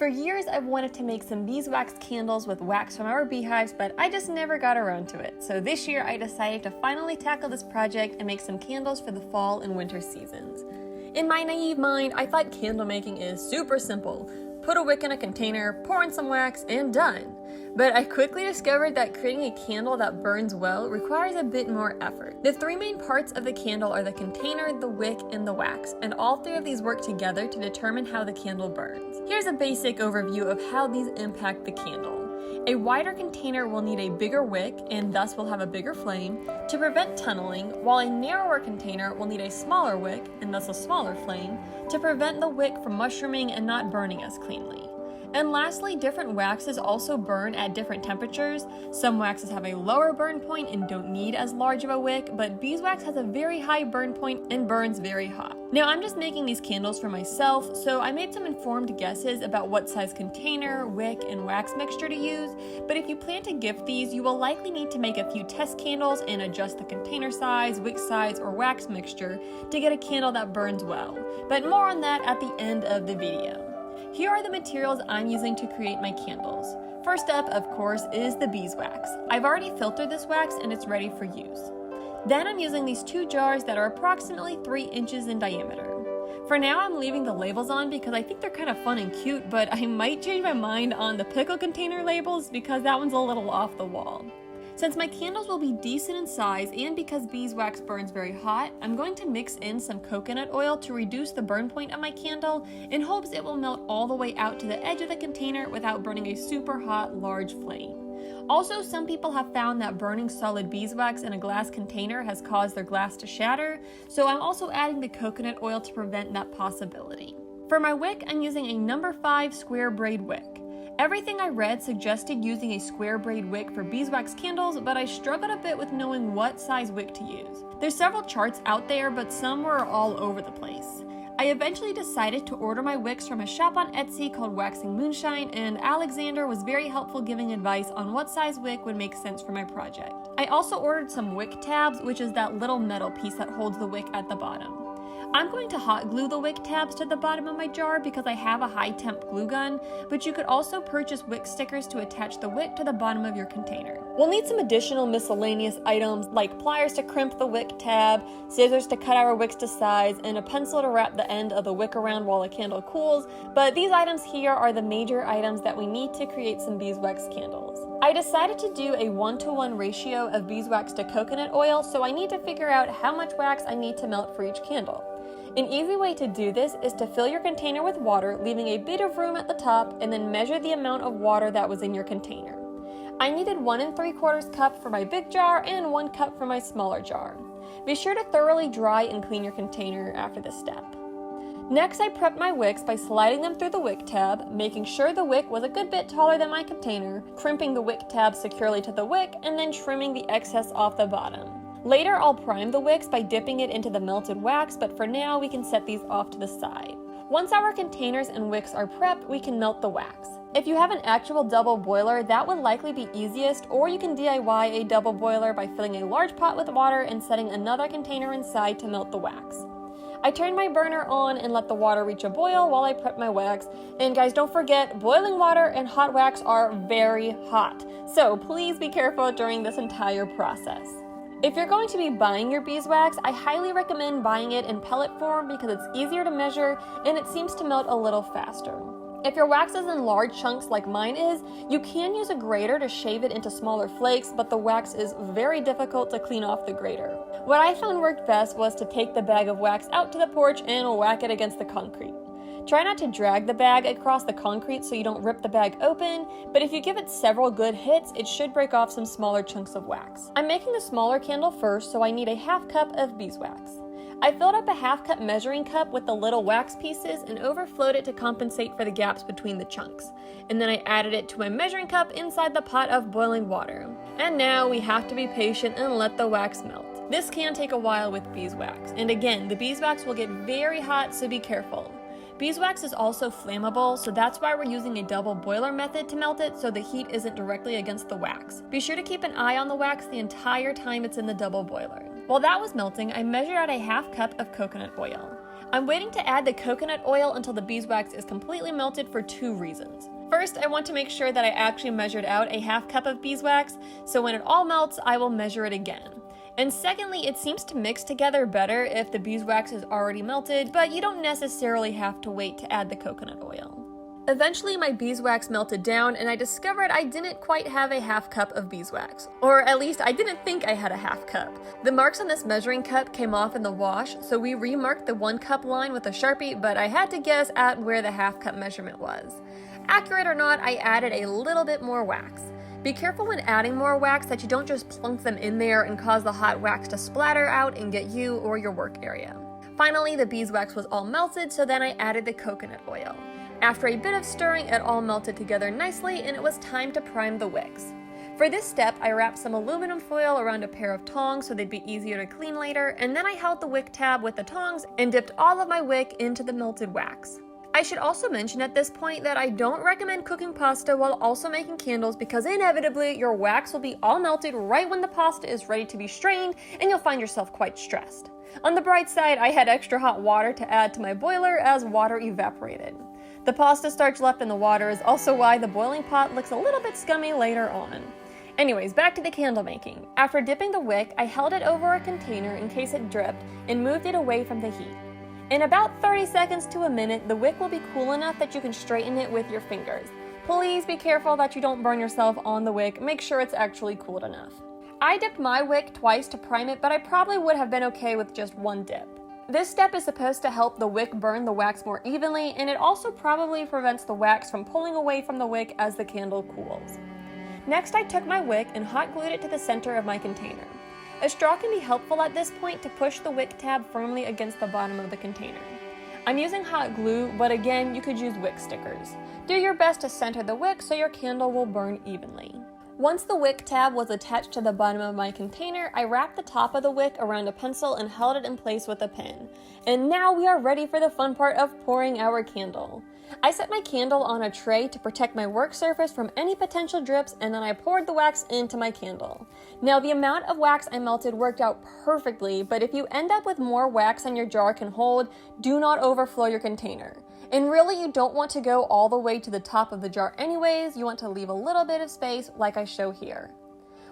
For years, I've wanted to make some beeswax candles with wax from our beehives, but I just never got around to it. So this year, I decided to finally tackle this project and make some candles for the fall and winter seasons. In my naive mind, I thought candle making is super simple. Put a wick in a container, pour in some wax, and done. But I quickly discovered that creating a candle that burns well requires a bit more effort. The three main parts of the candle are the container, the wick, and the wax, and all three of these work together to determine how the candle burns. Here's a basic overview of how these impact the candle. A wider container will need a bigger wick, and thus will have a bigger flame, to prevent tunneling, while a narrower container will need a smaller wick, and thus a smaller flame, to prevent the wick from mushrooming and not burning as cleanly. And lastly, different waxes also burn at different temperatures. Some waxes have a lower burn point and don't need as large of a wick, but beeswax has a very high burn point and burns very hot. Now, I'm just making these candles for myself, so I made some informed guesses about what size container, wick, and wax mixture to use, but if you plan to gift these, you will likely need to make a few test candles and adjust the container size, wick size, or wax mixture to get a candle that burns well. But more on that at the end of the video. Here are the materials I'm using to create my candles. First up, of course, is the beeswax. I've already filtered this wax and it's ready for use. Then I'm using these two jars that are approximately 3 inches in diameter. For now, I'm leaving the labels on because I think they're kind of fun and cute, but I might change my mind on the pickle container labels because that one's a little off the wall. Since my candles will be decent in size and because beeswax burns very hot, I'm going to mix in some coconut oil to reduce the burn point of my candle in hopes it will melt all the way out to the edge of the container without burning a super hot, large flame. Also, some people have found that burning solid beeswax in a glass container has caused their glass to shatter, so I'm also adding the coconut oil to prevent that possibility. For my wick, I'm using a number 5 square braid wick. Everything I read suggested using a square braid wick for beeswax candles, but I struggled a bit with knowing what size wick to use. There's several charts out there, but some were all over the place. I eventually decided to order my wicks from a shop on Etsy called Waxing Moonshine, and Alexander was very helpful giving advice on what size wick would make sense for my project. I also ordered some wick tabs, which is that little metal piece that holds the wick at the bottom. I'm going to hot glue the wick tabs to the bottom of my jar because I have a high temp glue gun, but you could also purchase wick stickers to attach the wick to the bottom of your container. We'll need some additional miscellaneous items like pliers to crimp the wick tab, scissors to cut our wicks to size, and a pencil to wrap the end of the wick around while the candle cools, but these items here are the major items that we need to create some beeswax candles. I decided to do a 1-to-1 ratio of beeswax to coconut oil, so I need to figure out how much wax I need to melt for each candle. An easy way to do this is to fill your container with water, leaving a bit of room at the top, and then measure the amount of water that was in your container. I needed 1 3/4 cup for my big jar and 1 cup for my smaller jar. Be sure to thoroughly dry and clean your container after this step. Next, I prepped my wicks by sliding them through the wick tab, making sure the wick was a good bit taller than my container, crimping the wick tab securely to the wick, and then trimming the excess off the bottom. Later, I'll prime the wicks by dipping it into the melted wax, but for now, we can set these off to the side. Once our containers and wicks are prepped, we can melt the wax. If you have an actual double boiler, that would likely be easiest, or you can DIY a double boiler by filling a large pot with water and setting another container inside to melt the wax. I turned my burner on and let the water reach a boil while I prep my wax. And guys, don't forget, boiling water and hot wax are very hot, so please be careful during this entire process. If you're going to be buying your beeswax, I highly recommend buying it in pellet form because it's easier to measure and it seems to melt a little faster. If your wax is in large chunks like mine is, you can use a grater to shave it into smaller flakes, but the wax is very difficult to clean off the grater. What I found worked best was to take the bag of wax out to the porch and whack it against the concrete. Try not to drag the bag across the concrete so you don't rip the bag open, but if you give it several good hits, it should break off some smaller chunks of wax. I'm making the smaller candle first, so I need a 1/2 cup of beeswax. I filled up a 1/2 cup measuring cup with the little wax pieces and overflowed it to compensate for the gaps between the chunks. And then I added it to my measuring cup inside the pot of boiling water. And now we have to be patient and let the wax melt. This can take a while with beeswax, and again, the beeswax will get very hot, so be careful. Beeswax is also flammable, so that's why we're using a double boiler method to melt it so the heat isn't directly against the wax. Be sure to keep an eye on the wax the entire time it's in the double boiler. While that was melting, I measured out a 1/2 cup of coconut oil. I'm waiting to add the coconut oil until the beeswax is completely melted for 2 reasons. First, I want to make sure that I actually measured out a half cup of beeswax, so when it all melts, I will measure it again. And secondly, it seems to mix together better if the beeswax is already melted, but you don't necessarily have to wait to add the coconut oil. Eventually, my beeswax melted down, and I discovered I didn't quite have a half cup of beeswax. Or at least, I didn't think I had a half cup. The marks on this measuring cup came off in the wash, so we remarked the 1 cup line with a Sharpie, but I had to guess at where the half cup measurement was. Accurate or not, I added a little bit more wax. Be careful when adding more wax that you don't just plunk them in there and cause the hot wax to splatter out and get you or your work area. Finally, the beeswax was all melted, so then I added the coconut oil. After a bit of stirring, it all melted together nicely, and it was time to prime the wicks. For this step, I wrapped some aluminum foil around a pair of tongs so they'd be easier to clean later, and then I held the wick tab with the tongs and dipped all of my wick into the melted wax. I should also mention at this point that I don't recommend cooking pasta while also making candles because inevitably your wax will be all melted right when the pasta is ready to be strained and you'll find yourself quite stressed. On the bright side, I had extra hot water to add to my boiler as water evaporated. The pasta starch left in the water is also why the boiling pot looks a little bit scummy later on. Anyways, back to the candle making. After dipping the wick, I held it over a container in case it dripped and moved it away from the heat. In about 30 seconds to a minute, the wick will be cool enough that you can straighten it with your fingers. Please be careful that you don't burn yourself on the wick. Make sure it's actually cooled enough. I dipped my wick twice to prime it, but I probably would have been okay with just 1 dip. This step is supposed to help the wick burn the wax more evenly, and it also probably prevents the wax from pulling away from the wick as the candle cools. Next, I took my wick and hot glued it to the center of my container. A straw can be helpful at this point to push the wick tab firmly against the bottom of the container. I'm using hot glue, but again, you could use wick stickers. Do your best to center the wick so your candle will burn evenly. Once the wick tab was attached to the bottom of my container, I wrapped the top of the wick around a pencil and held it in place with a pin. And now we are ready for the fun part of pouring our candle. I set my candle on a tray to protect my work surface from any potential drips, and then I poured the wax into my candle. Now the amount of wax I melted worked out perfectly, but if you end up with more wax than your jar can hold, do not overflow your container. And really, you don't want to go all the way to the top of the jar anyways, you want to leave a little bit of space like I show here.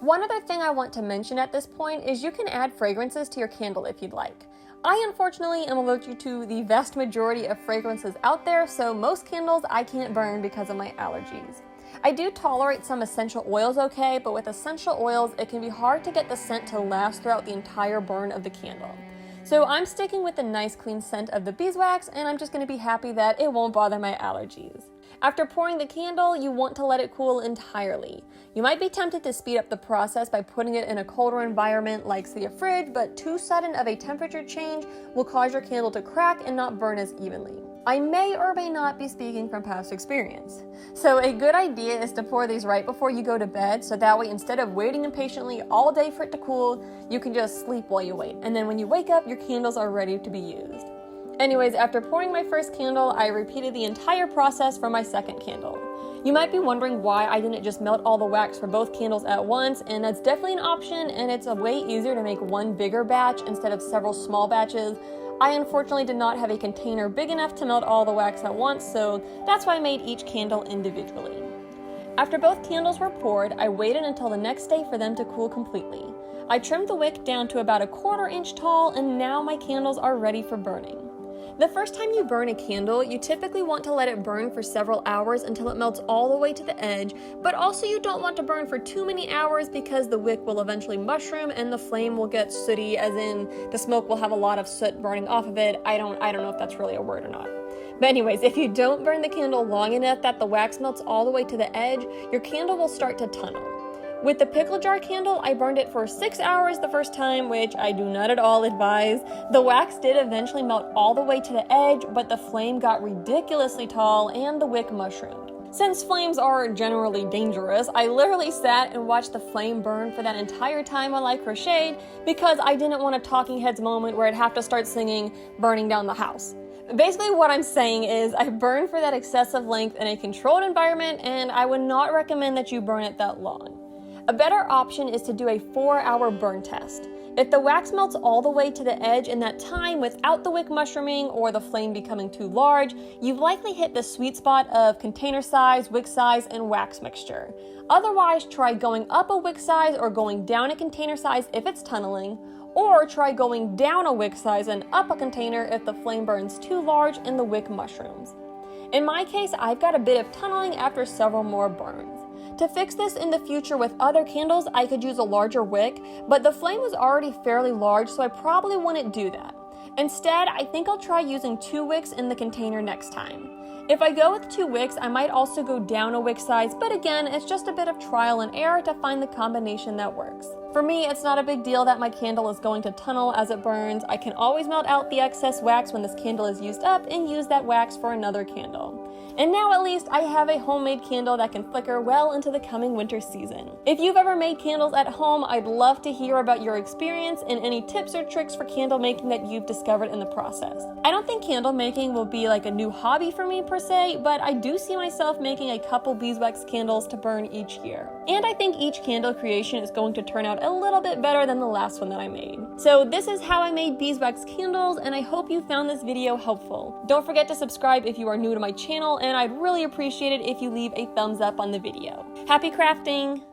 One other thing I want to mention at this point is you can add fragrances to your candle if you'd like. I unfortunately am allergic to the vast majority of fragrances out there, so most candles I can't burn because of my allergies. I do tolerate some essential oils okay, but with essential oils it can be hard to get the scent to last throughout the entire burn of the candle. So I'm sticking with the nice clean scent of the beeswax, and I'm just going to be happy that it won't bother my allergies. After pouring the candle, you want to let it cool entirely. You might be tempted to speed up the process by putting it in a colder environment like say a fridge, but too sudden of a temperature change will cause your candle to crack and not burn as evenly. I may or may not be speaking from past experience. So a good idea is to pour these right before you go to bed, so that way instead of waiting impatiently all day for it to cool, you can just sleep while you wait. And then when you wake up, your candles are ready to be used. Anyways, after pouring my first candle, I repeated the entire process for my second candle. You might be wondering why I didn't just melt all the wax for both candles at once, and that's definitely an option, and it's a way easier to make one bigger batch instead of several small batches. I unfortunately did not have a container big enough to melt all the wax at once, so that's why I made each candle individually. After both candles were poured, I waited until the next day for them to cool completely. I trimmed the wick down to about 1/4 inch tall, and now my candles are ready for burning. The first time you burn a candle, you typically want to let it burn for several hours until it melts all the way to the edge, but also you don't want to burn for too many hours because the wick will eventually mushroom and the flame will get sooty, as in the smoke will have a lot of soot burning off of it. I don't know if that's really a word or not. But anyways, if you don't burn the candle long enough that the wax melts all the way to the edge, your candle will start to tunnel. With the pickle jar candle, I burned it for 6 hours the first time, which I do not at all advise. The wax did eventually melt all the way to the edge, but the flame got ridiculously tall and the wick mushroomed. Since flames are generally dangerous, I literally sat and watched the flame burn for that entire time while I crocheted because I didn't want a Talking Heads moment where I'd have to start singing "Burning Down the House." Basically what I'm saying is I burned for that excessive length in a controlled environment, and I would not recommend that you burn it that long. A better option is to do a 4-hour burn test. If the wax melts all the way to the edge in that time without the wick mushrooming or the flame becoming too large, you've likely hit the sweet spot of container size, wick size, and wax mixture. Otherwise, try going up a wick size or going down a container size if it's tunneling, or try going down a wick size and up a container if the flame burns too large and the wick mushrooms. In my case, I've got a bit of tunneling after several more burns. To fix this in the future with other candles, I could use a larger wick, but the flame was already fairly large, so I probably wouldn't do that. Instead, I think I'll try using 2 wicks in the container next time. If I go with 2 wicks, I might also go down a wick size, but again, it's just a bit of trial and error to find the combination that works. For me, it's not a big deal that my candle is going to tunnel as it burns. I can always melt out the excess wax when this candle is used up and use that wax for another candle. And now at least I have a homemade candle that can flicker well into the coming winter season. If you've ever made candles at home, I'd love to hear about your experience and any tips or tricks for candle making that you've discovered in the process. I don't think candle making will be like a new hobby for me per se, but I do see myself making a couple beeswax candles to burn each year. And I think each candle creation is going to turn out a little bit better than the last one that I made. So this is how I made beeswax candles, and I hope you found this video helpful. Don't forget to subscribe if you are new to my channel, and I'd really appreciate it if you leave a thumbs up on the video. Happy crafting!